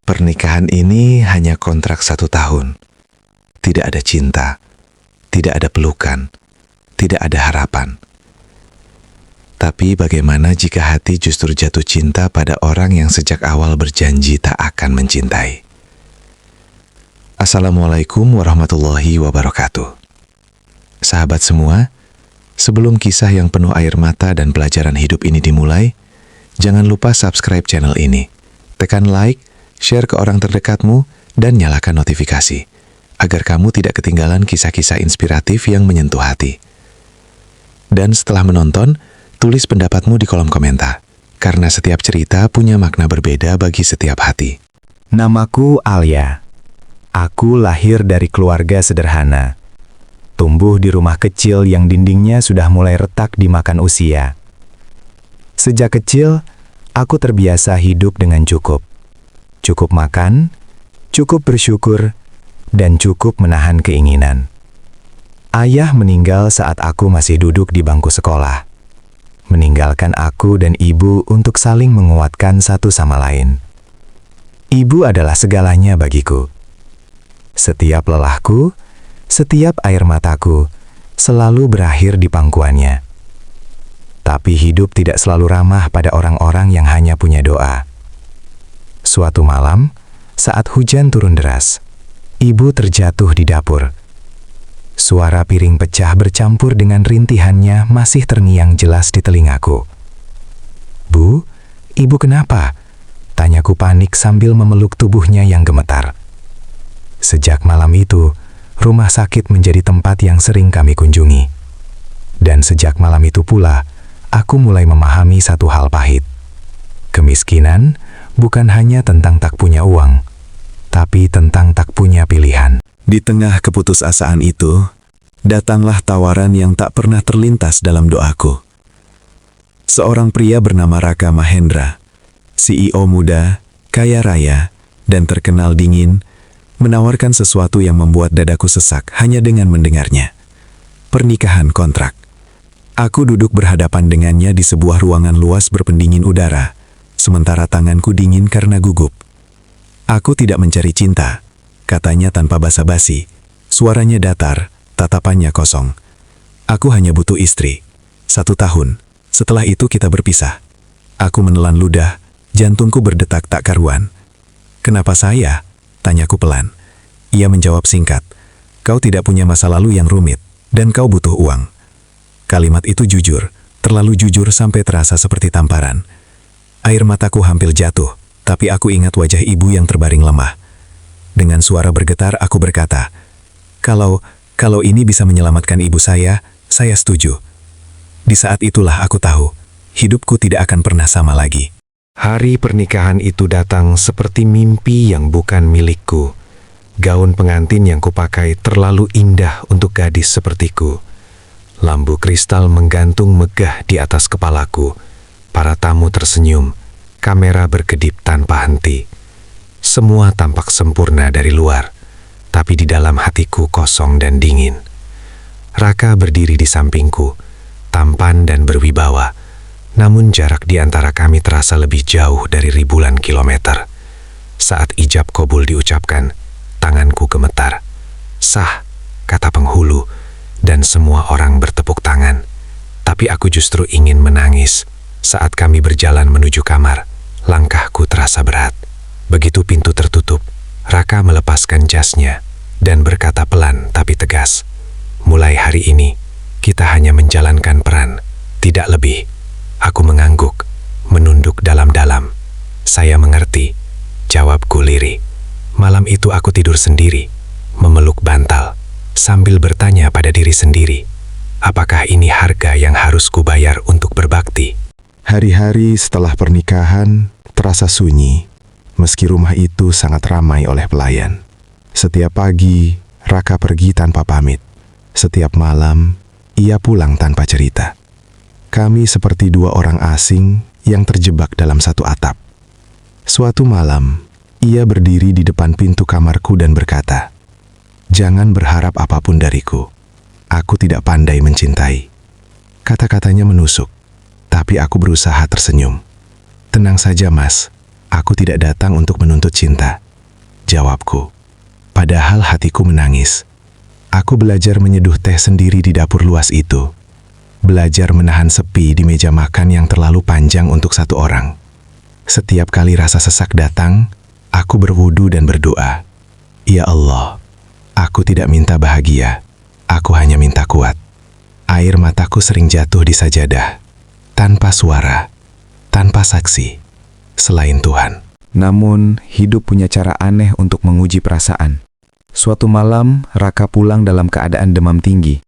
Pernikahan ini hanya kontrak 1 tahun. Tidak ada cinta, tidak ada pelukan, tidak ada harapan. Tapi bagaimana jika hati justru jatuh cinta pada orang yang sejak awal berjanji tak akan mencintai? Assalamualaikum warahmatullahi wabarakatuh. Sahabat semua, sebelum kisah yang penuh air mata dan pelajaran hidup ini dimulai, jangan lupa subscribe channel ini. Tekan like, share ke orang terdekatmu, dan nyalakan notifikasi, agar kamu tidak ketinggalan kisah-kisah inspiratif yang menyentuh hati. Dan setelah menonton, tulis pendapatmu di kolom komentar, karena setiap cerita punya makna berbeda bagi setiap hati. Namaku Alia. Aku lahir dari keluarga sederhana. Tumbuh di rumah kecil yang dindingnya sudah mulai retak dimakan usia. Sejak kecil, aku terbiasa hidup dengan cukup. Cukup makan, cukup bersyukur, dan cukup menahan keinginan. Ayah meninggal saat aku masih duduk di bangku sekolah, meninggalkan aku dan ibu untuk saling menguatkan satu sama lain. Ibu adalah segalanya bagiku. Setiap lelahku, setiap air mataku, selalu berakhir di pangkuannya. Tapi hidup tidak selalu ramah pada orang-orang yang hanya punya doa. Suatu malam, saat hujan turun deras, ibu terjatuh di dapur. Suara piring pecah bercampur dengan rintihannya masih terngiang jelas di telingaku. "Bu, ibu kenapa?" tanyaku panik sambil memeluk tubuhnya yang gemetar. Sejak malam itu, rumah sakit menjadi tempat yang sering kami kunjungi. Dan sejak malam itu pula, aku mulai memahami satu hal pahit. Kemiskinan bukan hanya tentang tak punya uang, tapi tentang tak punya pilihan. Di tengah keputusasaan itu, datanglah tawaran yang tak pernah terlintas dalam doaku. Seorang pria bernama Raka Mahendra, CEO muda, kaya raya, dan terkenal dingin, menawarkan sesuatu yang membuat dadaku sesak hanya dengan mendengarnya. Pernikahan kontrak. Aku duduk berhadapan dengannya di sebuah ruangan luas berpendingin udara, sementara tanganku dingin karena gugup. "Aku tidak mencari cinta," katanya tanpa basa-basi. Suaranya datar, tatapannya kosong. "Aku hanya butuh istri. 1 tahun. Setelah itu kita berpisah." Aku menelan ludah, jantungku berdetak tak karuan. "Kenapa saya?" tanyaku pelan. Ia menjawab singkat, "Kau tidak punya masa lalu yang rumit, dan kau butuh uang." Kalimat itu jujur, terlalu jujur sampai terasa seperti tamparan. Air mataku hampir jatuh, tapi aku ingat wajah ibu yang terbaring lemah. Dengan suara bergetar aku berkata, Kalau ini bisa menyelamatkan ibu saya setuju." Di saat itulah aku tahu, hidupku tidak akan pernah sama lagi. Hari pernikahan itu datang seperti mimpi yang bukan milikku. Gaun pengantin yang kupakai terlalu indah untuk gadis sepertiku. Lampu kristal menggantung megah di atas kepalaku. Para tamu tersenyum, kamera berkedip tanpa henti. Semua tampak sempurna dari luar, tapi di dalam hatiku kosong dan dingin. Raka berdiri di sampingku, tampan dan berwibawa, namun jarak di antara kami terasa lebih jauh dari ribuan kilometer. Saat ijab qabul diucapkan, tanganku gemetar. "Sah," kata penghulu, dan semua orang bertepuk tangan. Tapi aku justru ingin menangis. Saat kami berjalan menuju kamar, langkahku terasa berat. Begitu pintu tertutup, Raka melepaskan jasnya dan berkata pelan tapi tegas, "Mulai hari ini, kita hanya menjalankan peran, tidak lebih." Aku mengangguk, menunduk dalam-dalam. "Saya mengerti," jawabku lirih. Malam itu aku tidur sendiri, memeluk bantal, sambil bertanya pada diri sendiri, apakah ini harga yang harus kubayar untuk berbakti? Hari-hari setelah pernikahan terasa sunyi, meski rumah itu sangat ramai oleh pelayan. Setiap pagi, Raka pergi tanpa pamit. Setiap malam, ia pulang tanpa cerita. Kami seperti dua orang asing yang terjebak dalam satu atap. Suatu malam, ia berdiri di depan pintu kamarku dan berkata, "Jangan berharap apapun dariku. Aku tidak pandai mencintai." Kata-katanya menusuk, tapi aku berusaha tersenyum. "Tenang saja, Mas. Aku tidak datang untuk menuntut cinta, jawabku. Padahal hatiku menangis. Aku belajar menyeduh teh sendiri di dapur luas itu. Belajar menahan sepi di meja makan yang terlalu panjang untuk satu orang. Setiap kali rasa sesak datang, aku berwudu dan berdoa. Ya Allah, aku tidak minta bahagia, aku hanya minta kuat. Air mataku sering jatuh di sajadah, tanpa suara, tanpa saksi, selain Tuhan. Namun, hidup punya cara aneh untuk menguji perasaan. Suatu malam, Raka pulang dalam keadaan demam tinggi.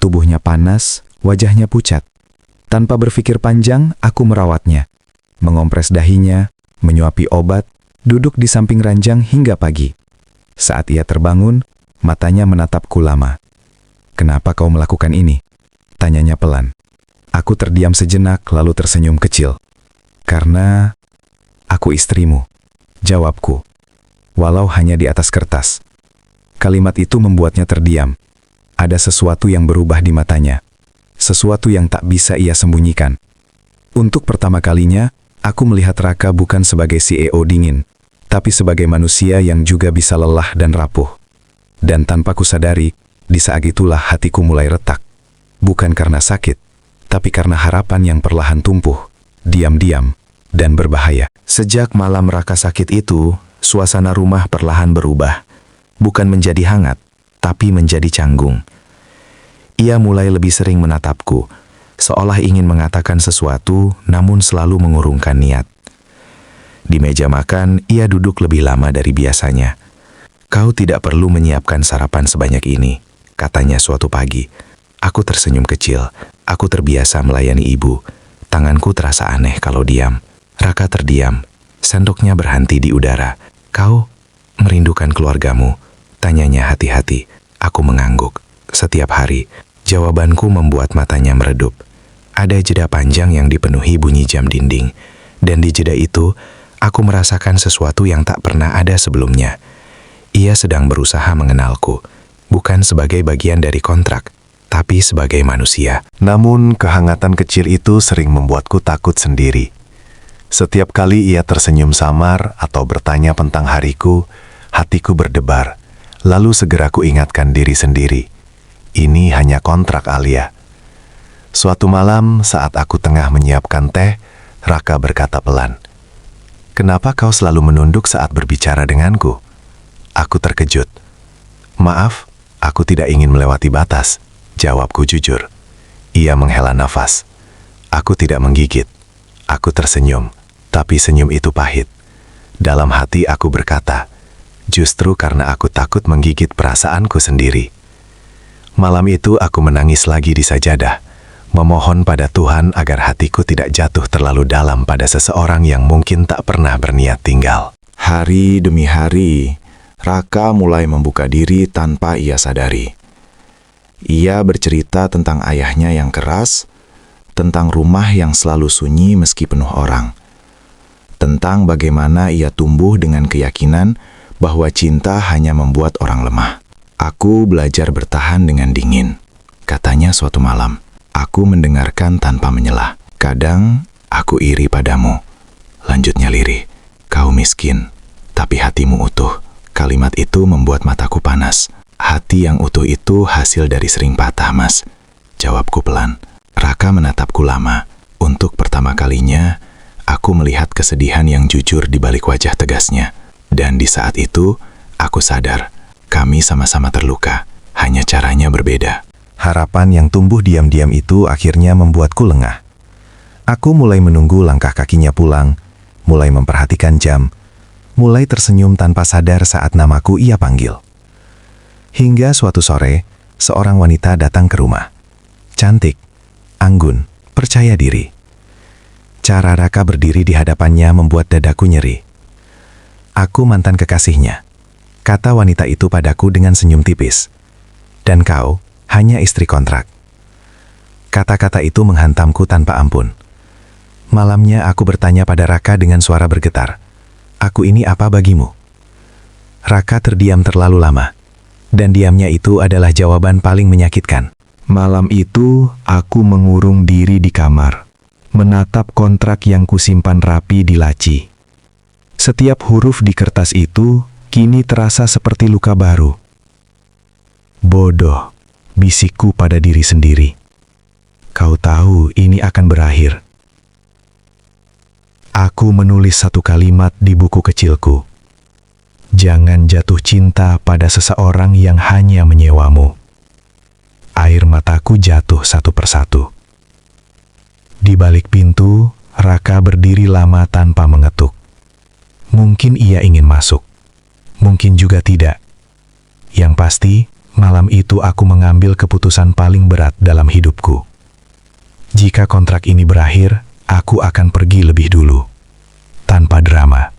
Tubuhnya panas, wajahnya pucat. Tanpa berpikir panjang, aku merawatnya. Mengompres dahinya, menyuapi obat, duduk di samping ranjang hingga pagi. Saat ia terbangun, matanya menatapku lama. "Kenapa kau melakukan ini?" tanyanya pelan. Aku terdiam sejenak lalu tersenyum kecil. "Karena aku istrimu," jawabku. Walau hanya di atas kertas. Kalimat itu membuatnya terdiam. Ada sesuatu yang berubah di matanya. Sesuatu yang tak bisa ia sembunyikan. Untuk pertama kalinya, aku melihat Raka bukan sebagai CEO dingin, tapi sebagai manusia yang juga bisa lelah dan rapuh. Dan tanpa kusadari, di saat itulah hatiku mulai retak. Bukan karena sakit, tapi karena harapan yang perlahan tumbuh, diam-diam, dan berbahaya. Sejak malam Raka sakit itu, suasana rumah perlahan berubah. Bukan menjadi hangat, tapi menjadi canggung. Ia mulai lebih sering menatapku, seolah ingin mengatakan sesuatu, namun selalu mengurungkan niat. Di meja makan, ia duduk lebih lama dari biasanya. "Kau tidak perlu menyiapkan sarapan sebanyak ini," katanya suatu pagi. Aku tersenyum kecil. Aku terbiasa melayani ibu. Tanganku terasa aneh kalau diam. Raka terdiam. Sendoknya berhenti di udara. "Kau merindukan keluargamu?" tanyanya hati-hati. Aku mengangguk. Setiap hari, jawabanku membuat matanya meredup. Ada jeda panjang yang dipenuhi bunyi jam dinding. Dan di jeda itu, aku merasakan sesuatu yang tak pernah ada sebelumnya. Ia sedang berusaha mengenalku, bukan sebagai bagian dari kontrak, tapi sebagai manusia. Namun kehangatan kecil itu sering membuatku takut sendiri. Setiap kali ia tersenyum samar atau bertanya tentang hariku, hatiku berdebar. Lalu segera ku ingatkan diri sendiri. Ini hanya kontrak, Alia. Suatu malam saat aku tengah menyiapkan teh, Raka berkata pelan, "Kenapa kau selalu menunduk saat berbicara denganku?" Aku terkejut. "Maaf, aku tidak ingin melewati batas," jawabku jujur. Ia menghela nafas. Aku tidak menggigit. Aku tersenyum, tapi senyum itu pahit. Dalam hati aku berkata, justru karena aku takut menggigit perasaanku sendiri. Malam itu aku menangis lagi di sajadah, memohon pada Tuhan agar hatiku tidak jatuh terlalu dalam pada seseorang yang mungkin tak pernah berniat tinggal. Hari demi hari, Raka mulai membuka diri tanpa ia sadari. Ia bercerita tentang ayahnya yang keras, tentang rumah yang selalu sunyi meski penuh orang, tentang bagaimana ia tumbuh dengan keyakinan bahwa cinta hanya membuat orang lemah. "Aku belajar bertahan dengan dingin," katanya suatu malam. Aku mendengarkan tanpa menyelah. "Kadang aku iri padamu," lanjutnya lirih. "Kau miskin, tapi hatimu utuh." Kalimat itu membuat mataku panas. "Hati yang utuh itu hasil dari sering patah, Mas," jawabku pelan. Raka menatapku lama. Untuk pertama kalinya, aku melihat kesedihan yang jujur di balik wajah tegasnya. Dan di saat itu, aku sadar, kami sama-sama terluka, hanya caranya berbeda. Harapan yang tumbuh diam-diam itu akhirnya membuatku lengah. Aku mulai menunggu langkah kakinya pulang, mulai memperhatikan jam, mulai tersenyum tanpa sadar saat namaku ia panggil. Hingga suatu sore, seorang wanita datang ke rumah. Cantik, anggun, percaya diri. Cara Raka berdiri di hadapannya membuat dadaku nyeri. "Aku mantan kekasihnya," kata wanita itu padaku dengan senyum tipis. "Dan kau hanya istri kontrak." Kata-kata itu menghantamku tanpa ampun. Malamnya aku bertanya pada Raka dengan suara bergetar, "Aku ini apa bagimu?" Raka terdiam terlalu lama, dan diamnya itu adalah jawaban paling menyakitkan. Malam itu, aku mengurung diri di kamar, menatap kontrak yang kusimpan rapi di laci. Setiap huruf di kertas itu kini terasa seperti luka baru. Bodoh, bisikku pada diri sendiri. Kau tahu ini akan berakhir. Aku menulis satu kalimat di buku kecilku. Jangan jatuh cinta pada seseorang yang hanya menyewamu. Air mataku jatuh satu persatu. Di balik pintu, Raka berdiri lama tanpa mengetuk. Mungkin ia ingin masuk. Mungkin juga tidak. Yang pasti, malam itu aku mengambil keputusan paling berat dalam hidupku. Jika kontrak ini berakhir, aku akan pergi lebih dulu. Tanpa drama.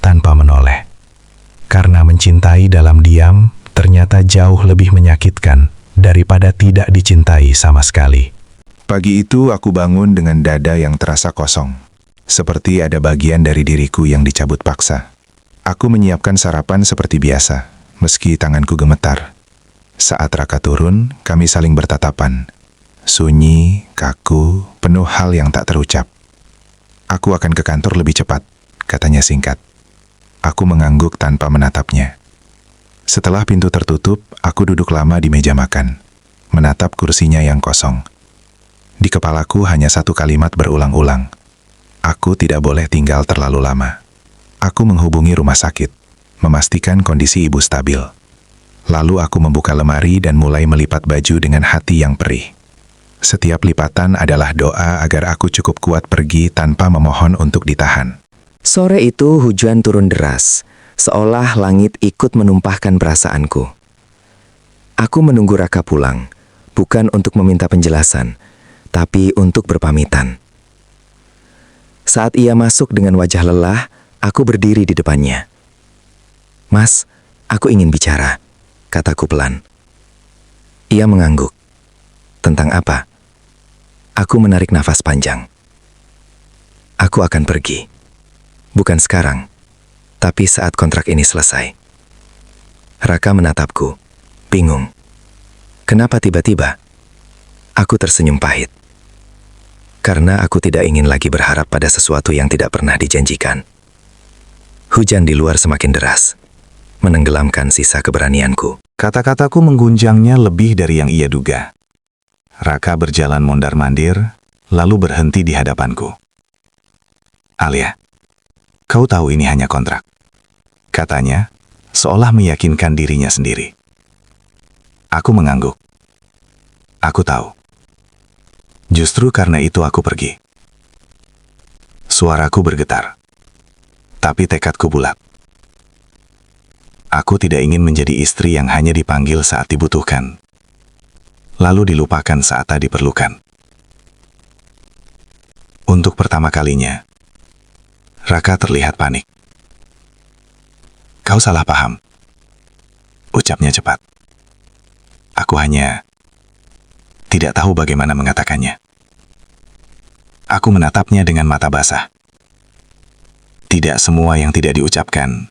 Tanpa menoleh. Karena mencintai dalam diam, ternyata jauh lebih menyakitkan daripada tidak dicintai sama sekali. Pagi itu aku bangun dengan dada yang terasa kosong. Seperti ada bagian dari diriku yang dicabut paksa. Aku menyiapkan sarapan seperti biasa, meski tanganku gemetar. Saat Raka turun, kami saling bertatapan. Sunyi, kaku, penuh hal yang tak terucap. Aku akan ke kantor lebih cepat, katanya singkat. Aku mengangguk tanpa menatapnya. Setelah pintu tertutup, aku duduk lama di meja makan, menatap kursinya yang kosong. Di kepalaku hanya satu kalimat berulang-ulang. Aku tidak boleh tinggal terlalu lama. Aku menghubungi rumah sakit, memastikan kondisi ibu stabil. Lalu aku membuka lemari dan mulai melipat baju dengan hati yang perih. Setiap lipatan adalah doa agar aku cukup kuat pergi tanpa memohon untuk ditahan. Sore itu hujan turun deras, seolah langit ikut menumpahkan perasaanku. Aku menunggu Raka pulang, bukan untuk meminta penjelasan, tapi untuk berpamitan. Saat ia masuk dengan wajah lelah, aku berdiri di depannya. "Mas, aku ingin bicara," kataku pelan. Ia mengangguk. "Tentang apa?" Aku menarik nafas panjang. "Aku akan pergi. Bukan sekarang, tapi saat kontrak ini selesai." Raka menatapku, bingung. Kenapa tiba-tiba? Aku tersenyum pahit. Karena aku tidak ingin lagi berharap pada sesuatu yang tidak pernah dijanjikan. Hujan di luar semakin deras, menenggelamkan sisa keberanianku. Kata-kataku menggunjangnya lebih dari yang ia duga. Raka berjalan mondar-mandir, lalu berhenti di hadapanku. "Alia, kau tahu ini hanya kontrak," katanya, seolah meyakinkan dirinya sendiri. Aku mengangguk. Aku tahu. Justru karena itu aku pergi. Suaraku bergetar. Tapi tekadku bulat. Aku tidak ingin menjadi istri yang hanya dipanggil saat dibutuhkan, lalu dilupakan saat tak diperlukan. Untuk pertama kalinya, Raka terlihat panik. "Kau salah paham," ucapnya cepat. Aku hanya tidak tahu bagaimana mengatakannya. Aku menatapnya dengan mata basah. Tidak semua yang tidak diucapkan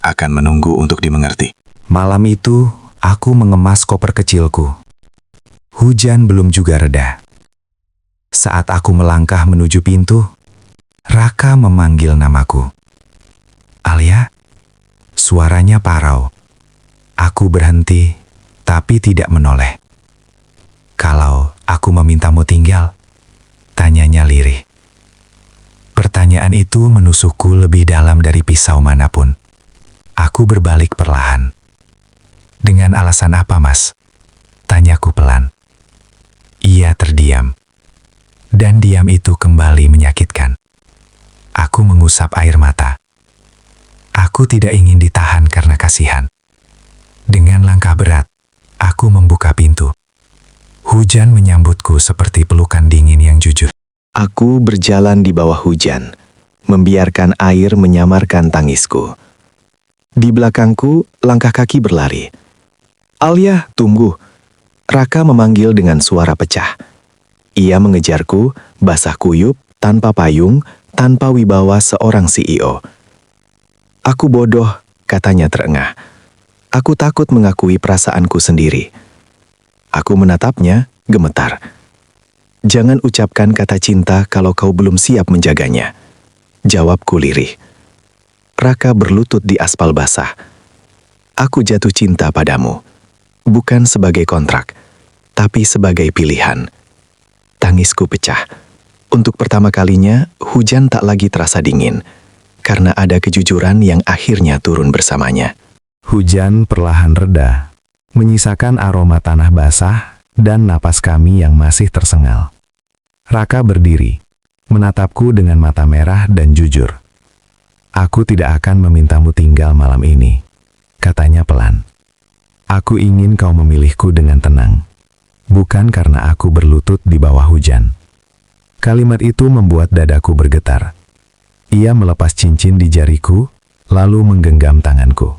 akan menunggu untuk dimengerti. Malam itu, aku mengemas koper kecilku. Hujan belum juga reda. Saat aku melangkah menuju pintu, Raka memanggil namaku. "Alia?" Suaranya parau. Aku berhenti, tapi tidak menoleh. "Kalau aku memintamu tinggal?" tanyanya lirih. Pertanyaan itu menusukku lebih dalam dari pisau manapun. Aku berbalik perlahan. "Dengan alasan apa, Mas?" tanyaku pelan. Ia terdiam. Dan diam itu kembali menyakitkan. Aku mengusap air mata. Aku tidak ingin ditahan karena kasihan. Dengan langkah berat, aku membuka pintu. Hujan menyambutku seperti pelukan dingin yang jujur. Aku berjalan di bawah hujan, membiarkan air menyamarkan tangisku. Di belakangku, langkah kaki berlari. "Alia, tunggu!" Raka memanggil dengan suara pecah. Ia mengejarku, basah kuyup, tanpa payung, tanpa wibawa seorang CEO. "Aku bodoh," katanya terengah. Aku takut mengakui perasaanku sendiri. Aku menatapnya, gemetar. "Jangan ucapkan kata cinta kalau kau belum siap menjaganya." Jawabku lirih. Raka berlutut di aspal basah. Aku jatuh cinta padamu, bukan sebagai kontrak, tapi sebagai pilihan. Tangisku pecah. Untuk pertama kalinya, hujan tak lagi terasa dingin, karena ada kejujuran yang akhirnya turun bersamanya. Hujan perlahan reda, menyisakan aroma tanah basah dan napas kami yang masih tersengal. Raka berdiri, menatapku dengan mata merah dan jujur. Aku tidak akan memintamu tinggal malam ini, katanya pelan. Aku ingin kau memilihku dengan tenang, bukan karena aku berlutut di bawah hujan. Kalimat itu membuat dadaku bergetar. Ia melepas cincin di jariku, lalu menggenggam tanganku.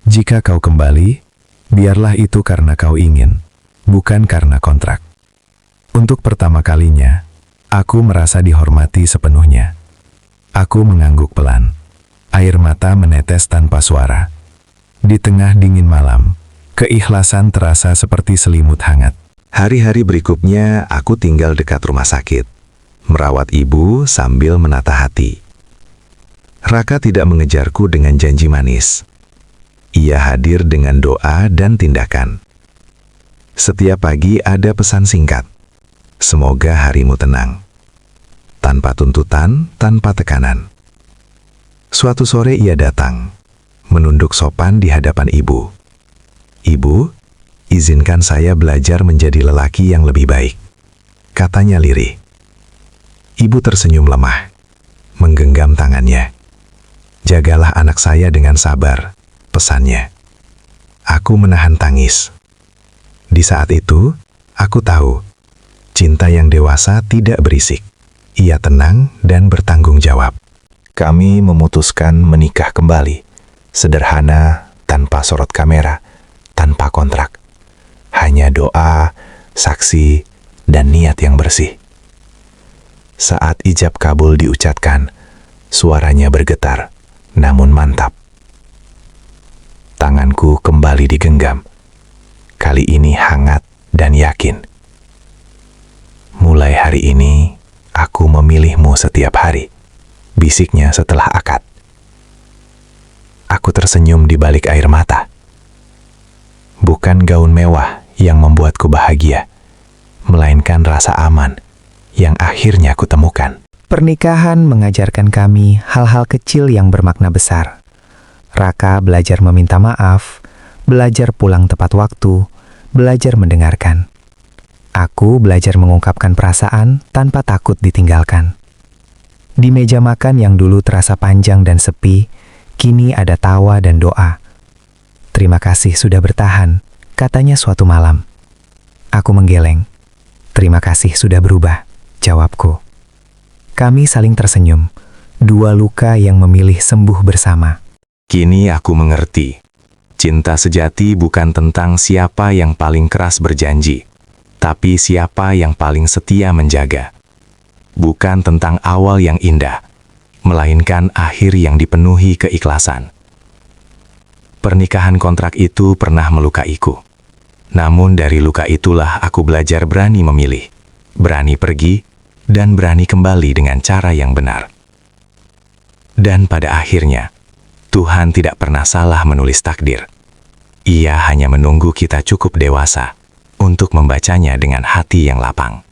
Jika kau kembali, biarlah itu karena kau ingin, bukan karena kontrak. Untuk pertama kalinya, aku merasa dihormati sepenuhnya. Aku mengangguk pelan. Air mata menetes tanpa suara. Di tengah dingin malam, keikhlasan terasa seperti selimut hangat. Hari-hari berikutnya aku tinggal dekat rumah sakit, merawat ibu sambil menata hati. Raka tidak mengejarku dengan janji manis. Ia hadir dengan doa dan tindakan. Setiap pagi ada pesan singkat. Semoga harimu tenang. Tanpa tuntutan, tanpa tekanan. Suatu sore ia datang, menunduk sopan di hadapan ibu. Ibu, izinkan saya belajar menjadi lelaki yang lebih baik, katanya lirih. Ibu tersenyum lemah, menggenggam tangannya. Jagalah anak saya dengan sabar, pesannya. Aku menahan tangis. Di saat itu, aku tahu, cinta yang dewasa tidak berisik. Ia tenang dan bertanggung jawab. Kami memutuskan menikah kembali. Sederhana, tanpa sorot kamera, tanpa kontrak. Hanya doa, saksi, dan niat yang bersih. Saat ijab kabul diucapkan, suaranya bergetar, namun mantap. Tanganku kembali digenggam. Kali ini hangat dan yakin. Mulai hari ini, aku memilihmu setiap hari, bisiknya setelah akad. Aku tersenyum di balik air mata. Bukan gaun mewah yang membuatku bahagia, melainkan rasa aman yang akhirnya kutemukan. Pernikahan mengajarkan kami hal-hal kecil yang bermakna besar. Raka belajar meminta maaf, belajar pulang tepat waktu, belajar mendengarkan. Aku belajar mengungkapkan perasaan tanpa takut ditinggalkan. Di meja makan yang dulu terasa panjang dan sepi, kini ada tawa dan doa. Terima kasih sudah bertahan, katanya suatu malam. Aku menggeleng. Terima kasih sudah berubah, jawabku. Kami saling tersenyum, dua luka yang memilih sembuh bersama. Kini aku mengerti. Cinta sejati bukan tentang siapa yang paling keras berjanji, tapi siapa yang paling setia menjaga. Bukan tentang awal yang indah, melainkan akhir yang dipenuhi keikhlasan. Pernikahan kontrak itu pernah melukaiku. Namun dari luka itulah aku belajar berani memilih, berani pergi, dan berani kembali dengan cara yang benar. Dan pada akhirnya, Tuhan tidak pernah salah menulis takdir. Ia hanya menunggu kita cukup dewasa untuk membacanya dengan hati yang lapang.